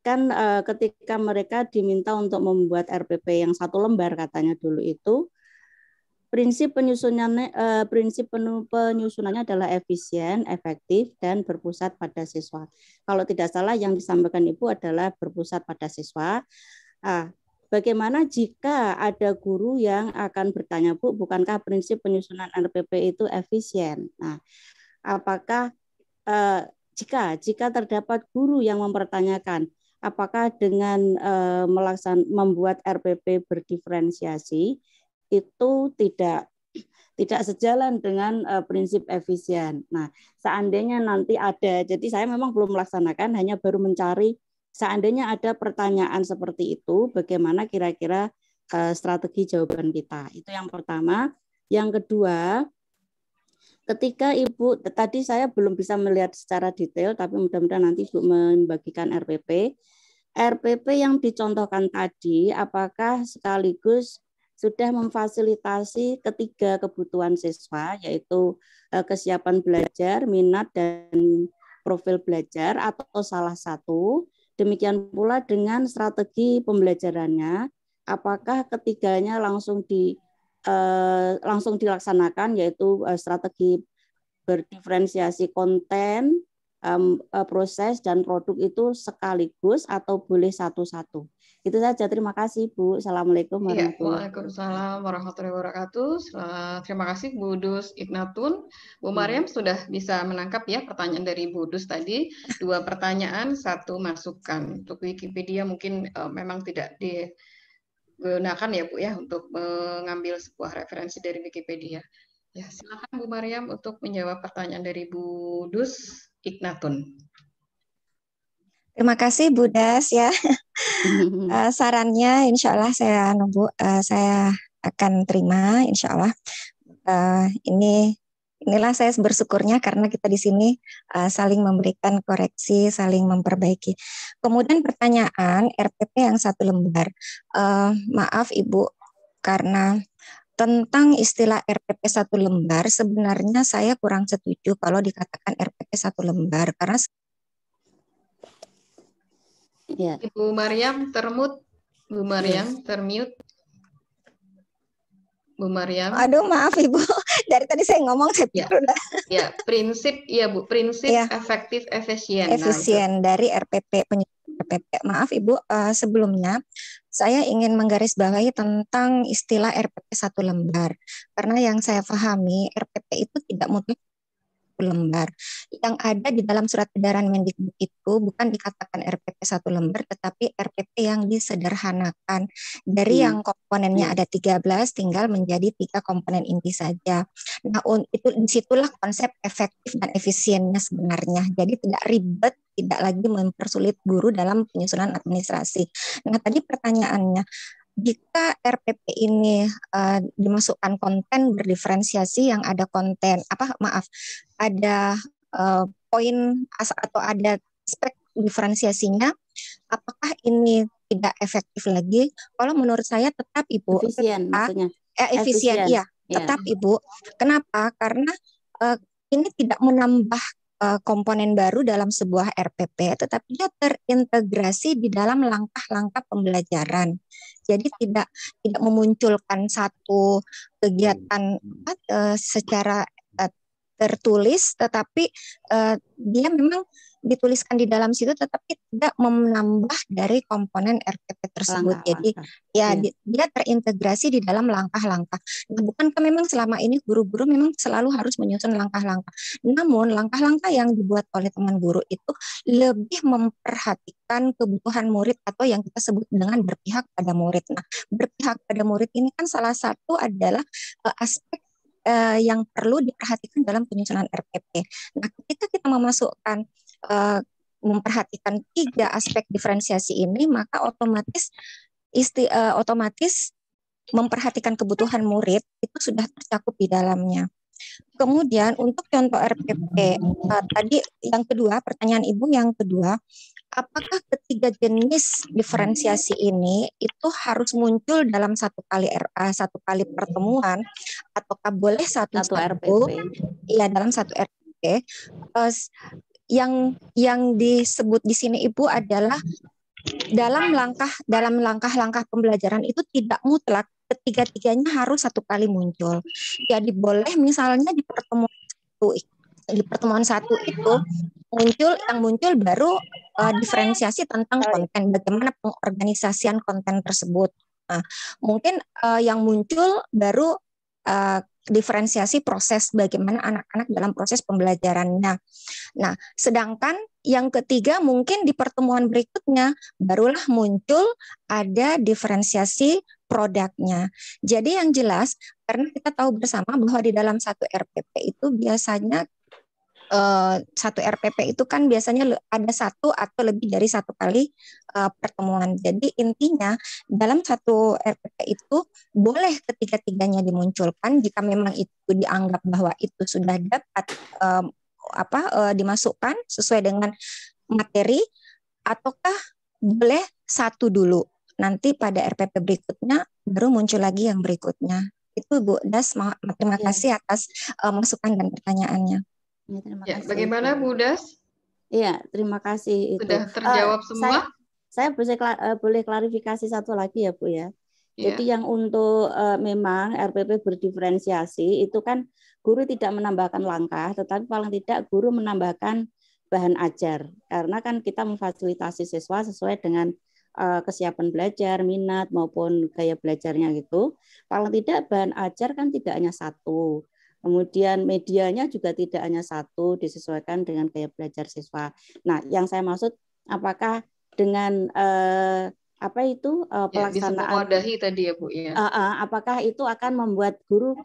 Kan ketika mereka diminta untuk membuat RPP yang 1 lembar katanya dulu itu, prinsip penyusunannya adalah efisien, efektif, dan berpusat pada siswa. Kalau tidak salah yang disampaikan Ibu adalah berpusat pada siswa. Bagaimana jika ada guru yang akan bertanya, Bu, bukankah prinsip penyusunan RPP itu efisien? Nah, apakah jika terdapat guru yang mempertanyakan, apakah dengan membuat RPP berdiferensiasi itu tidak sejalan dengan prinsip efisien. Nah, seandainya nanti ada, jadi saya memang belum melaksanakan, hanya baru mencari, seandainya ada pertanyaan seperti itu, bagaimana kira-kira strategi jawaban kita. Itu yang pertama. Yang kedua, ketika Ibu, tadi saya belum bisa melihat secara detail, tapi mudah-mudahan nanti Ibu membagikan RPP. RPP yang dicontohkan tadi, apakah sekaligus sudah memfasilitasi ketiga kebutuhan siswa, yaitu kesiapan belajar, minat, dan profil belajar, atau salah satu. Demikian pula dengan strategi pembelajarannya, apakah ketiganya langsung dilaksanakan, yaitu strategi berdiferensiasi konten, proses, dan produk itu sekaligus atau boleh satu-satu. Itu saja, terima kasih Bu. Assalamualaikum warahmatullahi wabarakatuh. Waalaikumsalam warahmatullahi wabarakatuh. Terima kasih Bu Dus Ignatun. Bu Maryam sudah bisa menangkap ya pertanyaan dari Bu Dus tadi. 2 pertanyaan, 1 masukan. Untuk Wikipedia mungkin memang tidak digunakan ya Bu ya untuk mengambil sebuah referensi dari Wikipedia. Ya, silakan Bu Maryam untuk menjawab pertanyaan dari Bu Dus Ignatun. Terima kasih Bu Das ya. Sarannya insya Allah saya akan terima insya Allah. Inilah saya bersyukurnya karena kita di sini saling memberikan koreksi, saling memperbaiki. Kemudian pertanyaan RPP yang 1 lembar. Maaf Ibu, karena tentang istilah RPP 1 lembar sebenarnya saya kurang setuju kalau dikatakan RPP 1 lembar karena ya. Ibu Maryam termute. Bu Maryam termute. Bu Maryam. Aduh maaf Ibu, dari tadi saya ngomong saya pikir udah. Ya, prinsip ya Bu, prinsip efektif efisien. Efisien dari RPP RPP. Maaf Ibu, sebelumnya saya ingin menggarisbawahi tentang istilah RPP 1 lembar. Karena yang saya pahami RPP itu tidak mutlak lembar. Yang ada di dalam surat edaran Mendikbud itu bukan dikatakan RPP 1 lembar, tetapi RPP yang disederhanakan. Dari yang komponennya ada 13, tinggal menjadi 3 komponen inti saja. Nah, itu disitulah konsep efektif dan efisiennya sebenarnya. Jadi tidak ribet, tidak lagi mempersulit guru dalam penyusunan administrasi. Nah, tadi pertanyaannya, jika RPP ini dimasukkan konten berdiferensiasi yang ada ada poin atau ada aspek diferensiasinya, apakah ini tidak efektif lagi? Kalau menurut saya tetap Ibu. Efisien maksudnya. Efisien, iya. Tetap Ibu. Kenapa? Karena ini tidak menambah komponen baru dalam sebuah RPP, tetapi dia terintegrasi di dalam langkah-langkah pembelajaran. Jadi tidak memunculkan satu kegiatan secara tertulis, tetapi dia memang dituliskan di dalam situ, tetapi tidak menambah dari komponen RPP tersebut. Jadi dia terintegrasi di dalam langkah-langkah. Nah, bukankah memang selama ini guru-guru memang selalu harus menyusun langkah-langkah. Namun langkah-langkah yang dibuat oleh teman guru itu lebih memperhatikan kebutuhan murid atau yang kita sebut dengan berpihak pada murid. Nah, berpihak pada murid ini kan salah satu adalah aspek yang perlu diperhatikan dalam penyusunan RPP. Nah, ketika kita memasukkan memperhatikan 3 aspek diferensiasi ini, maka otomatis memperhatikan kebutuhan murid itu sudah tercakup di dalamnya. Kemudian untuk contoh RPP, tadi yang kedua, pertanyaan Ibu yang kedua, apakah ketiga jenis diferensiasi ini itu harus muncul dalam satu kali pertemuan, ataukah boleh satu RPP? Ya, dalam satu RPP. Yang disebut di sini Ibu adalah dalam langkah-langkah pembelajaran itu tidak mutlak ketiga-tiganya harus satu kali muncul. Jadi boleh misalnya di pertemuan satu itu muncul baru diferensiasi tentang konten, bagaimana pengorganisasian konten tersebut. Nah, mungkin yang muncul baru diferensiasi proses bagaimana anak-anak dalam proses pembelajarannya. Nah, sedangkan yang ketiga mungkin di pertemuan berikutnya barulah muncul ada diferensiasi produknya. Jadi yang jelas, karena kita tahu bersama bahwa di dalam satu RPP itu biasanya satu RPP itu kan biasanya ada satu atau lebih dari satu kali pertemuan. Jadi intinya dalam satu RPP itu boleh ketiga-tiganya dimunculkan jika memang itu dianggap bahwa itu sudah dapat dimasukkan sesuai dengan materi, ataukah boleh satu dulu. Nanti pada RPP berikutnya baru muncul lagi yang berikutnya. Itu Bu Das, terima kasih atas masukan dan pertanyaannya. Ya, terima Ya, kasih. bagaimana Bu Das? Iya, terima kasih. Sudah terjawab semua? Saya boleh klarifikasi satu lagi ya Bu ya. Jadi yang untuk memang RPP berdiferensiasi itu kan guru tidak menambahkan langkah, tetapi paling tidak guru menambahkan bahan ajar. Karena kan kita memfasilitasi siswa sesuai dengan kesiapan belajar, minat maupun gaya belajarnya gitu. Paling tidak bahan ajar kan tidak hanya satu. Kemudian medianya juga tidak hanya satu, disesuaikan dengan gaya belajar siswa. Nah, yang saya maksud apakah dengan pelaksanaan bisa mewadahi tadi ya Bu ya. Apakah itu akan membuat guru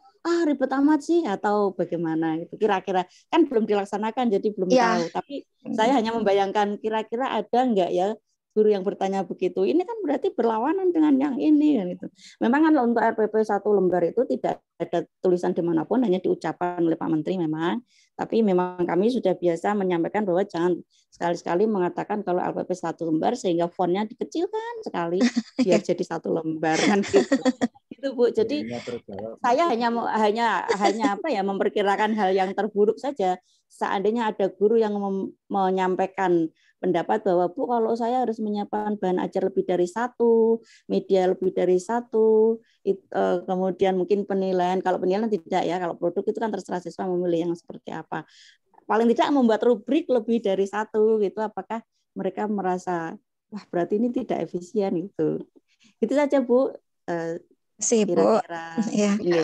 ribet amat sih atau bagaimana gitu. Kira-kira kan belum dilaksanakan jadi belum tahu. Tapi saya hanya membayangkan kira-kira ada enggak ya guru yang bertanya begitu. Ini kan berarti berlawanan dengan yang ini gitu. Memang kan untuk RPP 1 lembar itu tidak ada tulisan dimanapun, hanya diucapkan oleh Pak Menteri memang. Tapi memang kami sudah biasa menyampaikan bahwa jangan sekali-sekali mengatakan kalau RPP 1 lembar sehingga fontnya dikecilkan sekali biar jadi 1 lembar kan gitu. Itu Bu. Jadi saya hanya memperkirakan hal yang terburuk saja. Seandainya ada guru yang menyampaikan pendapat bahwa Bu, kalau saya harus menyiapkan bahan ajar lebih dari 1, media lebih dari 1, kemudian mungkin penilaian, kalau penilaian tidak ya, kalau produk itu kan terserah siswa memilih yang seperti apa. Paling tidak membuat rubrik lebih dari 1 gitu, apakah mereka merasa wah berarti ini tidak efisien gitu. Itu saja Bu. Kira-kira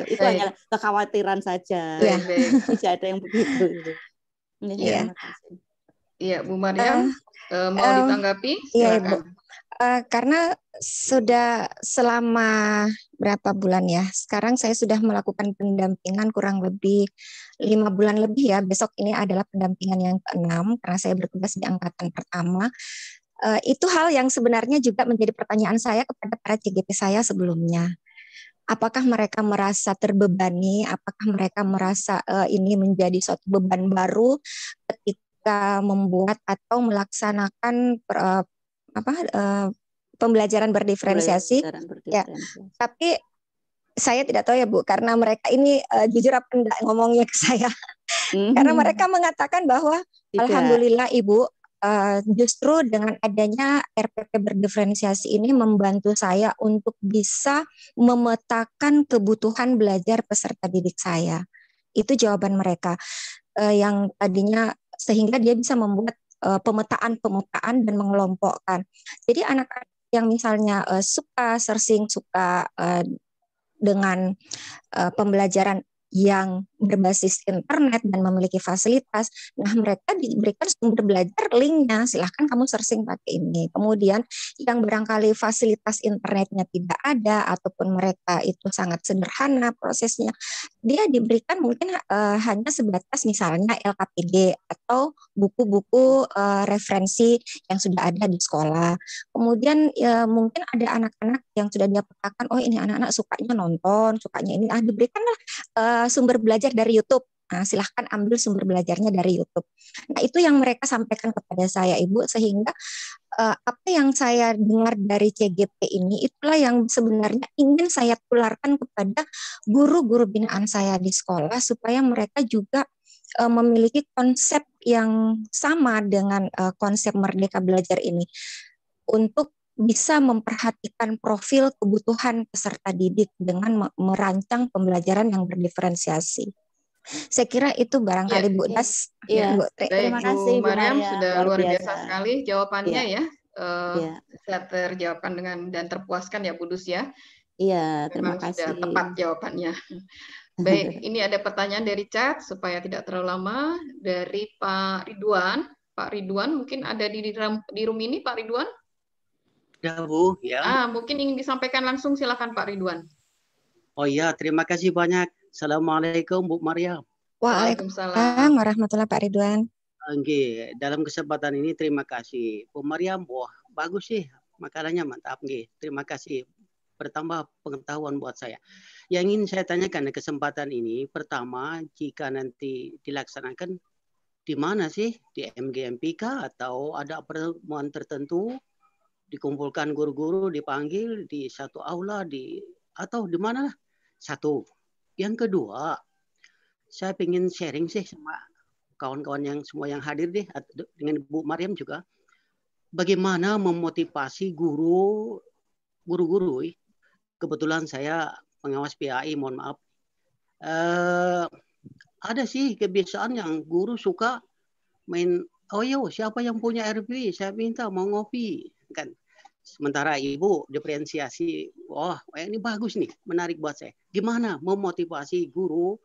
itu hanya kekhawatiran saja. Tidak ada yang begitu. Terima kasih. Iya, Bu Mariam, mau ditanggapi? Iya, Ibu. Karena sudah selama berapa bulan ya, sekarang saya sudah melakukan pendampingan kurang lebih 5 bulan lebih ya. Besok ini adalah pendampingan yang ke-6 karena saya bertugas di angkatan pertama. Itu hal yang sebenarnya juga menjadi pertanyaan saya kepada para CGP saya sebelumnya. Apakah mereka merasa terbebani? Apakah mereka merasa ini menjadi suatu beban baru ketika membuat atau melaksanakan pembelajaran berdiferensiasi? Ya, tapi saya tidak tahu ya Bu, karena mereka ini jujur apa enggak ngomongnya ke saya. Karena mereka mengatakan bahwa alhamdulillah Ibu, justru dengan adanya RPP berdiferensiasi ini membantu saya untuk bisa memetakan kebutuhan belajar peserta didik saya. Itu jawaban mereka yang tadinya, sehingga dia bisa membuat pemetaan dan mengelompokkan. Jadi anak-anak yang misalnya suka searching, suka dengan pembelajaran yang berbasis internet dan memiliki fasilitas, nah mereka diberikan sumber belajar linknya, silahkan kamu searching pakai ini. Kemudian yang barangkali fasilitas internetnya tidak ada ataupun mereka itu sangat sederhana prosesnya, dia diberikan mungkin hanya sebatas misalnya LKPD atau buku-buku referensi yang sudah ada di sekolah. Kemudian mungkin ada anak-anak yang sudah dia petakan, oh ini anak-anak sukanya nonton, sukanya ini, diberikanlah sumber belajar dari YouTube. Nah, silahkan ambil sumber belajarnya dari YouTube. Nah, itu yang mereka sampaikan kepada saya, Ibu, sehingga apa yang saya dengar dari CGP ini itulah yang sebenarnya ingin saya tularkan kepada guru-guru binaan saya di sekolah supaya mereka juga memiliki konsep yang sama dengan konsep Merdeka Belajar ini untuk bisa memperhatikan profil kebutuhan peserta didik dengan merancang pembelajaran yang berdiferensiasi. Saya kira itu barangkali Bu Das. Ya. Terima kasih Bu Mariam, sudah luar biasa sekali jawabannya ya. Bisa terjawabkan dengan dan terpuaskan ya Bu Dus ya. Iya, terima kasih. Sudah kasih. tepat jawabannya. Baik, ini ada pertanyaan dari chat supaya tidak terlalu lama dari Pak Ridwan. Pak Ridwan mungkin ada di room ini Pak Ridwan? Ya Bu, ya. Mungkin ingin disampaikan langsung, silakan Pak Ridwan. Oh iya, terima kasih banyak. Assalamualaikum Bu Mariam. Waalaikumsalam warahmatullahi Pak Ridwan. Oke, dalam kesempatan ini terima kasih Bu Mariam. Wah, bagus sih makalahnya, mantap nggih. Terima kasih. Bertambah pengetahuan buat saya. Yang ingin saya tanyakan di kesempatan ini, pertama, jika nanti dilaksanakan di mana sih? Di MGMPK atau ada pertemuan tertentu? Dikumpulkan guru-guru, dipanggil di satu aula, atau di mana? Satu. Yang kedua, saya ingin sharing sih sama kawan-kawan yang semua yang hadir deh, dengan Bu Mariam juga. Bagaimana memotivasi guru-guru. Kebetulan saya pengawas PAI, mohon maaf. Ada sih kebiasaan yang guru suka main, oh yo siapa yang punya RP, saya minta mau ngopi. Kan. Sementara Ibu diferensiasi, wah ini bagus nih, menarik buat saya. Gimana memotivasi guru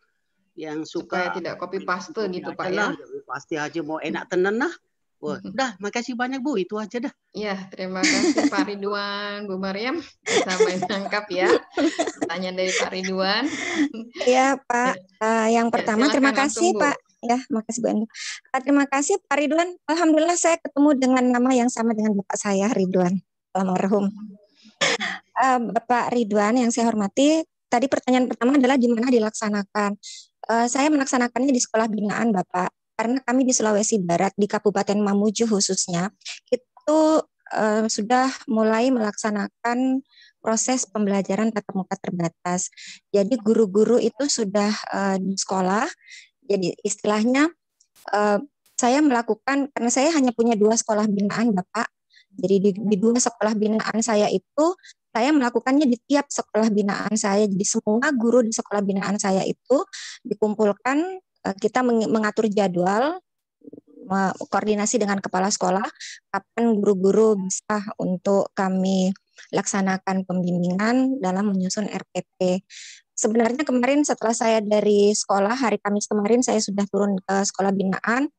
yang suka supaya tidak copy paste gitu Pak ya? Pasti aja mau enak tenan nah. Wah, udah, makasih banyak Bu, itu aja dah. Ya, terima kasih Pak Ridwan, Bu Mariam bisa menangkap ya pertanyaan dari Pak Ridwan. Iya Pak, yang pertama terima kasih langsung, Pak. Ya, makasih Bu Endo. Terima kasih Pak Ridwan. Alhamdulillah saya ketemu dengan nama yang sama dengan Bapak saya, Ridwan almarhum. Bapak Ridwan yang saya hormati, tadi pertanyaan pertama adalah di mana dilaksanakan. Saya melaksanakannya di sekolah binaan Bapak, karena kami di Sulawesi Barat, di Kabupaten Mamuju khususnya, itu sudah mulai melaksanakan proses pembelajaran tatap muka terbatas. Jadi guru-guru itu sudah di sekolah. Jadi istilahnya saya melakukan, karena saya hanya punya 2 sekolah binaan Bapak. Jadi di 2 sekolah binaan saya itu, saya melakukannya di tiap sekolah binaan saya. Jadi semua guru di sekolah binaan saya itu dikumpulkan, kita mengatur jadwal, koordinasi dengan kepala sekolah, kapan guru-guru bisa untuk kami laksanakan pembimbingan dalam menyusun RPP. Sebenarnya kemarin setelah saya dari sekolah, hari Kamis kemarin saya sudah turun ke sekolah binaan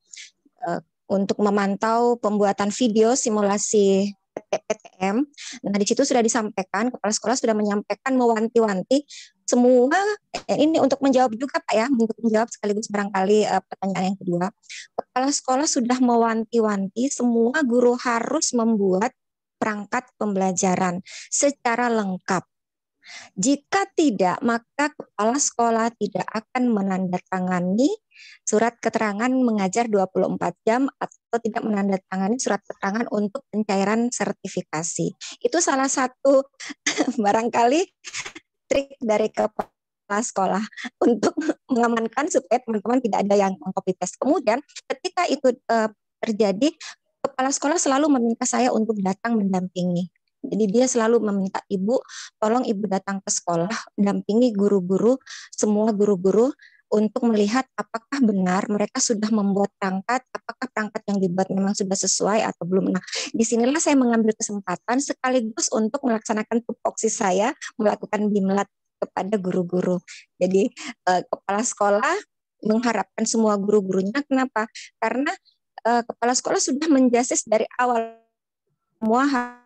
untuk memantau pembuatan video simulasi PTM. Nah, di situ sudah disampaikan, kepala sekolah sudah menyampaikan, mewanti-wanti semua, ini untuk menjawab juga Pak ya, untuk menjawab sekaligus barangkali pertanyaan yang kedua. Kepala sekolah sudah mewanti-wanti semua guru harus membuat perangkat pembelajaran secara lengkap. Jika tidak, maka kepala sekolah tidak akan menandatangani surat keterangan mengajar 24 jam atau tidak menandatangani surat keterangan untuk pencairan sertifikasi. Itu salah satu barangkali trik dari kepala sekolah untuk mengamankan supaya teman-teman tidak ada yang meng-copy paste. Kemudian ketika itu terjadi, kepala sekolah selalu meminta saya untuk datang mendampingi. Jadi dia selalu meminta Ibu, tolong Ibu datang ke sekolah, dampingi guru-guru, semua guru-guru untuk melihat apakah benar mereka sudah membuat perangkat, apakah perangkat yang dibuat memang sudah sesuai atau belum. Nah, disinilah saya mengambil kesempatan sekaligus untuk melaksanakan tupoksi saya, melakukan bimlat kepada guru-guru. Jadi kepala sekolah mengharapkan semua guru-gurunya, kenapa? Karena kepala sekolah sudah menjasis dari awal semua.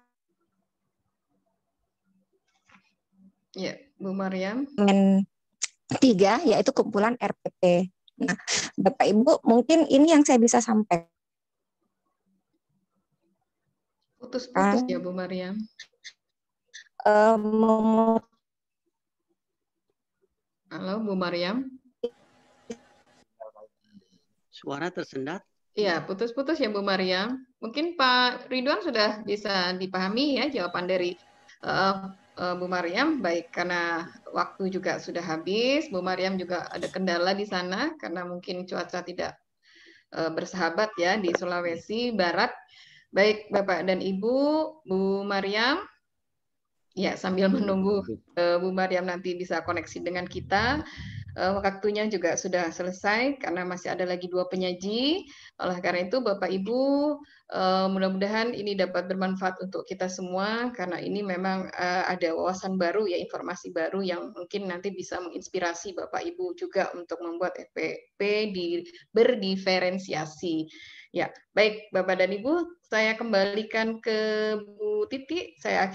Ya, Bu Mariam. 3 yaitu kumpulan RPP. Nah, Bapak Ibu, mungkin ini yang saya bisa sampaikan. Putus-putus ya Bu Mariam. Halo Bu Mariam. Suara tersendat. Iya, putus-putus ya Bu Mariam. Mungkin Pak Ridwan sudah bisa dipahami ya jawaban dari Bu Mariam. Baik, karena waktu juga sudah habis. Bu Mariam juga ada kendala di sana karena mungkin cuaca tidak bersahabat ya di Sulawesi Barat. Baik, Bapak dan Ibu, Bu Mariam. Ya, sambil menunggu Bu Mariam nanti bisa koneksi dengan kita. Waktunya juga sudah selesai karena masih ada lagi 2 penyaji. Oleh karena itu Bapak Ibu, mudah-mudahan ini dapat bermanfaat untuk kita semua karena ini memang ada wawasan baru ya, informasi baru yang mungkin nanti bisa menginspirasi Bapak Ibu juga untuk membuat FPP berdiferensiasi. Ya, baik Bapak dan Ibu, saya kembalikan ke Bu Titi. Saya akhiri